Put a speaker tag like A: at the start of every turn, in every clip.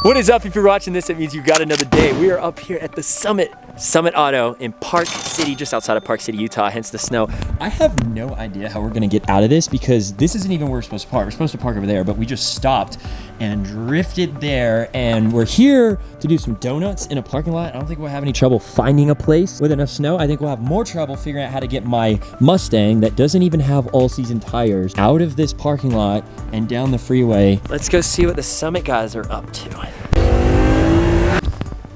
A: What is up? If you're watching this, it means you got another day. We are up here at the Summit Auto in Park City, just outside of Park City, Utah, hence the snow. I have no idea how we're gonna get out of this because this isn't even where we're supposed to park. We're supposed to park over there, but we just stopped and drifted there, and we're here to do some donuts in a parking lot. I don't think we'll have any trouble finding a place with enough snow. I think we'll have more trouble figuring out how to get my Mustang that doesn't even have all-season tires out of this parking lot and down the freeway. Let's go see what the Summit guys are up to.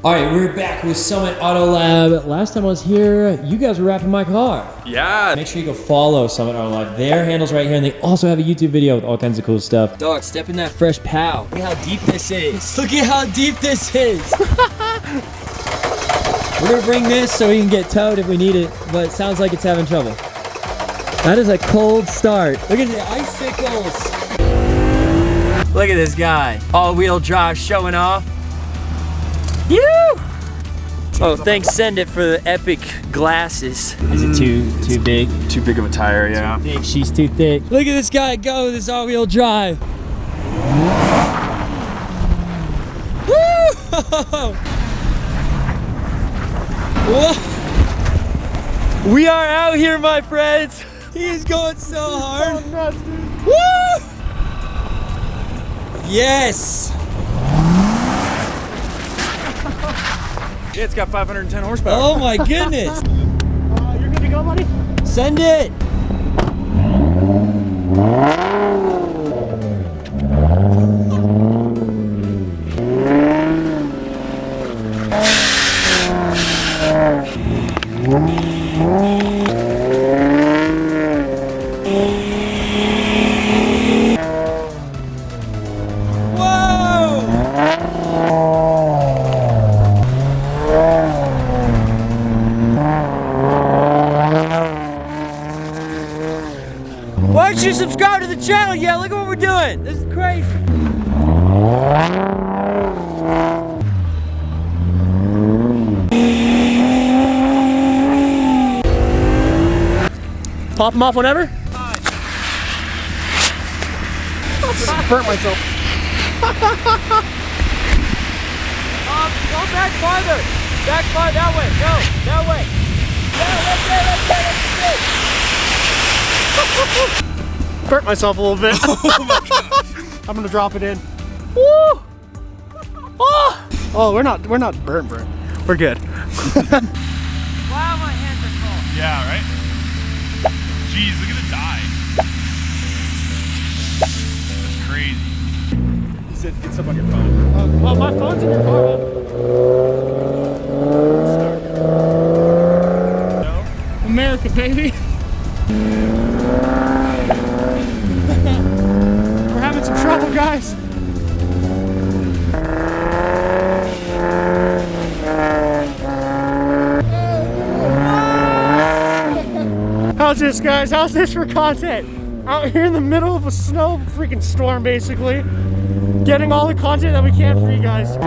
A: All right, we're back with Summit Auto Lab. Last time I was here, you guys were wrapping my car.
B: Yeah.
A: Make sure you go follow Summit Auto Lab. Their handle's right here, and they also have a YouTube video with all kinds of cool stuff. Dog, step in that fresh pow. Look at how deep this is. Look at how deep this is. We're gonna bring this so we can get towed if we need it, but it sounds like it's having trouble. That is a cold start. Look at the icicles. Look at this guy. All-wheel drive showing off. You! Oh, thanks, Send It, for the epic glasses. Is it too big?
B: Too big of a tire, yeah.
A: Too big. She's too thick. Look at this guy go with his all-wheel drive. Woo! Whoa! We are out here, my friends. He is going so hard. Woo! Yes!
B: Yeah, it's got 510 horsepower.
A: Oh my goodness!
C: You're good to go, buddy?
A: Send it! Why don't you subscribe to the channel? Yeah, look at what we're doing. This is crazy. Pop them off whenever?
C: Burnt myself.
A: Go back farther. Back farther. That way. No, that way. Yeah, that's it.
C: Burnt myself a little bit. Oh my gosh. I'm gonna drop it in.
A: Woo! Oh!
C: Oh, we're not burnt. We're good.
A: Wow, my hands are full.
B: Yeah, right? Jeez, look at the dye. That's crazy. He said, get stuff on your phone.
C: Well, my phone's in your car, man.
B: No?
C: America, baby. We're having some trouble, guys. How's this, guys? How's this for content? Out here in the middle of a snow freaking storm, basically. Getting all the content that we can for you guys. We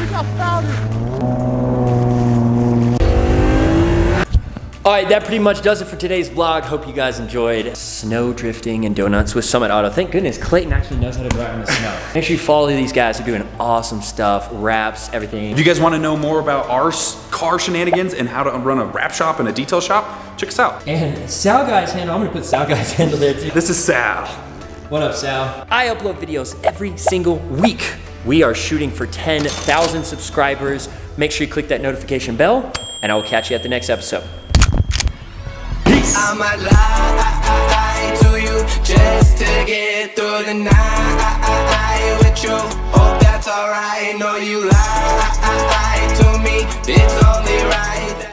C: got powder.
A: All right, that pretty much does it for today's vlog. Hope you guys enjoyed snow drifting and donuts with Summit Auto. Thank goodness Clayton actually knows how to drive in the snow. Make sure you follow these guys. They're doing awesome stuff, wraps, everything.
B: If you guys want to know more about our car shenanigans and how to run a wrap shop and a detail shop, check us out.
A: And Sal Guy's handle, I'm gonna put Sal Guy's handle there too.
B: This is Sal.
A: What up, Sal? I upload videos every single week. We are shooting for 10,000 subscribers. Make sure you click that notification bell, and I will catch you at the next episode. Peace.
D: I might lie to you just to get through the night with you. Hope that's alright. No, you lie to me. It's only right.